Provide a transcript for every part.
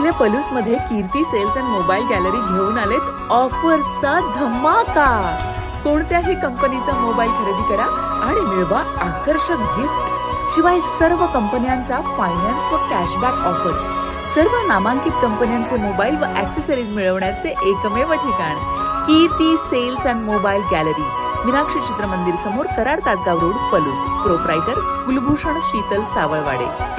आपल्या पलूसमध्ये कीर्ती sales and mobile gallery घेऊन आलेत ऑफर्सचा धमाका. कोणत्याही कंपनीचा मोबाईल खरेदी करा आणि मिळवा आकर्षक गिफ्ट. शिवाय सर्व कंपन्यांचा फायनान्स व कॅशबॅक ऑफर. सर्व नामांकित कंपन्यांचे मोबाईल व ॲक्सेसरीज मिळवण्याचे एकमेव ठिकाण Kirti sales and mobile gallery, Meenakshi Chitramandir समोर, कराड तासगाव रोड, पलूस. प्रोप्रायटर कुलभूषण शीतल सावळवाडे.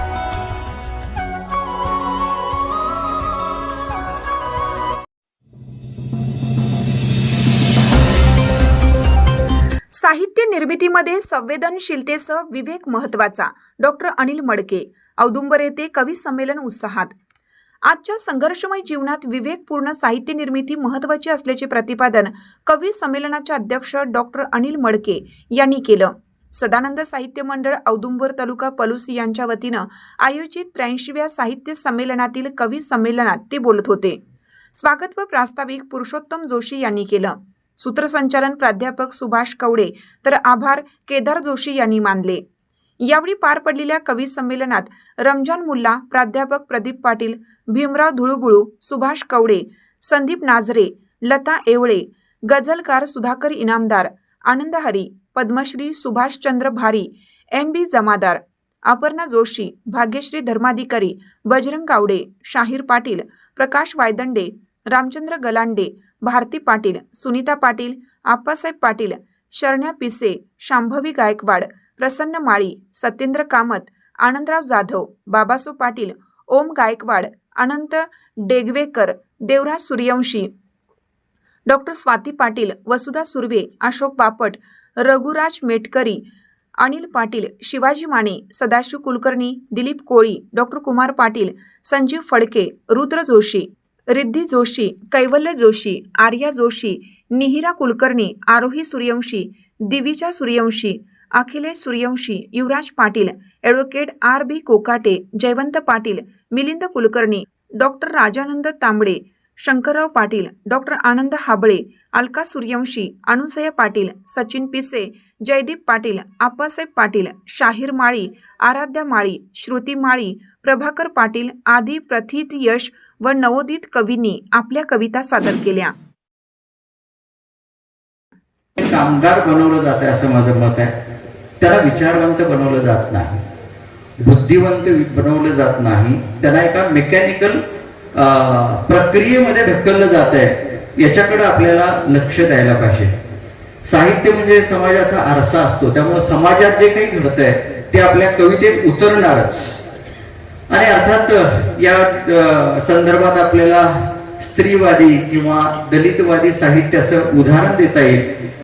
साहित्य निर्मितीमध्ये संवेदनशीलतेसह विवेक महत्त्वाचा. डॉक्टर अनिल मडके. औदुंबर येथे कवी संमेलन उत्साहात. आजच्या संघर्षमय जीवनात विवेकपूर्ण साहित्य निर्मिती महत्त्वाची असल्याचे प्रतिपादन कवी संमेलनाचे अध्यक्ष डॉक्टर अनिल मडके यांनी केलं. सदानंद साहित्य मंडळ औदुंबर तालुका पलूस यांच्या वतीनं आयोजित 83व्या साहित्य संमेलनातील कवी संमेलनात ते बोलत होते. स्वागत व प्रास्ताविक पुरुषोत्तम जोशी यांनी केलं. सूत्रसंचालन प्राध्यापक सुभाष कवडे तर आभार केदार जोशी यांनी मानले. यावेळी पार पडलेल्या कवी संमेलनात रमजान मुल्ला, प्राध्यापक प्रदीप पाटील, भीमराव धुळुबुळू, सुभाष कवडे, संदीप नाझरे, लता येवळे, गझलकार सुधाकर इनामदार, आनंद हरी, पद्मश्री सुभाषचंद्र भारी, MB जमादार, अपर्णा जोशी, भाग्यश्री धर्माधिकारी, बजरंग गावडे, शाहीर पाटील, प्रकाश Vayadande, Ramchandra Galande, Bharti Patil, Sunita Patil, Appasaheb Patil, Sharanya Pise, Shambhavi Gaikwad, Prasanna Mali, Satyendra Kamat, Anandrao Jadhav, Babaso Patil, Om Gaikwad, Anant Degwekar, Devraj Suryavanshi, doctor Swati Patil, Vasudha Surve, Ashok Bapat, Raghuraj Metkari, Anil Patil, Shivaji Mane, Sadashiv Kulkarni, Dilip Koli, doctor Kumar Patil, Sanjeev Phadke, Rudra Joshi, Riddhi Joshi, Kaivalya Joshi, Arya Joshi, Nihira Kulkarni, Aarohi Suryavanshi, Divija Suryavanshi, Akhilesh Suryavanshi, Yuvraj Patil, advocate RB Kokate, Jaywant Patil, Milind Kulkarni, doctor Rajanand तांबडे, शंकरराव पाटील, डॉक्टर आनंद हाबळे, अलका सूर्यवंशी, अनुसया पाटील, सचिन पिसे, जयदीप पाटील, आप्पासाहेब पाटील, शाहीर माळी, आराध्या माळी, श्रुती माळी, प्रभाकर पाटील आदी प्रथित यश व नवोदित कवींनी आपल्या कविता सादर केल्या. कामगार बनवलं जाते असं माझं मत आहे. त्याला विचारवंत बनवलं जात नाही, बुद्धिवंत बनवलं जात नाही. त्याला एका मेकॅनिकल प्रक्रियेमध्ये ढकललं जात आहे. याच्याकडे आपल्याला लक्ष द्यायला पाहिजे. साहित्य म्हणजे समाजाचा आरसा असतो, त्यामुळे समाजात जे काही घडतंय ते आपल्या कवितेत उतरणारच. आणि अर्थात या संदर्भात आपल्याला स्त्रीवादी किंवा दलितवादी साहित्याचं उदाहरण देता येईल.